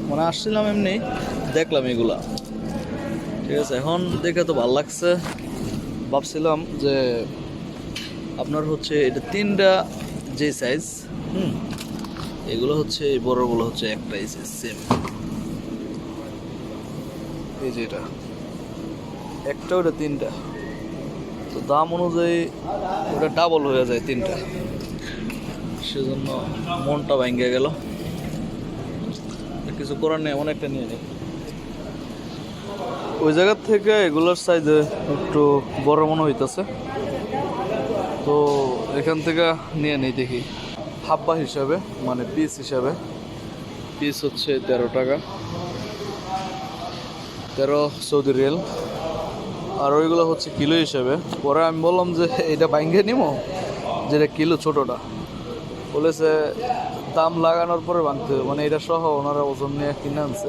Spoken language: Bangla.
মানে আসছিলাম এমনি, দেখলাম এগুলা, ঠিক আছে। এখন দেখে তো ভালো লাগছে, ভাবছিলাম যে আপনার হচ্ছে এটা তিনটা যে সাইজ, হুম, এগুলো হচ্ছে এই বড়গুলো হচ্ছে একটাই সাইজ সেম, এই যে এটা একটা, ওটা তিনটা, তো দাম অনুযায়ী ওটা ডাবল হয়ে যায় তিনটা, সেজন্য মনটা ভাঙ্গে গেল। কিছু করার নেই, এমন একটা নিয়ে নেই। ওই জায়গার থেকে এগুলোর সাইজে একটু বড় মনে হইতেছে, তো এখান থেকে নিয়ে নেই দেখি। হাব্বা হিসাবে মানে পিস হিসাবে, পিস হচ্ছে 13 টাকা, 13 সৌদি রিয়াল। আর ওইগুলো হচ্ছে কিলো হিসাবে। পরে আমি বললাম যে এটা বাইঙ্গে নিবো, যেটা কিলো ছোটোটা, বলেছে দাম লাগানোর পরে ভাঙতে হবে, মানে এটা সহ ওনারা ওজন নিয়ে কিনে আনছে,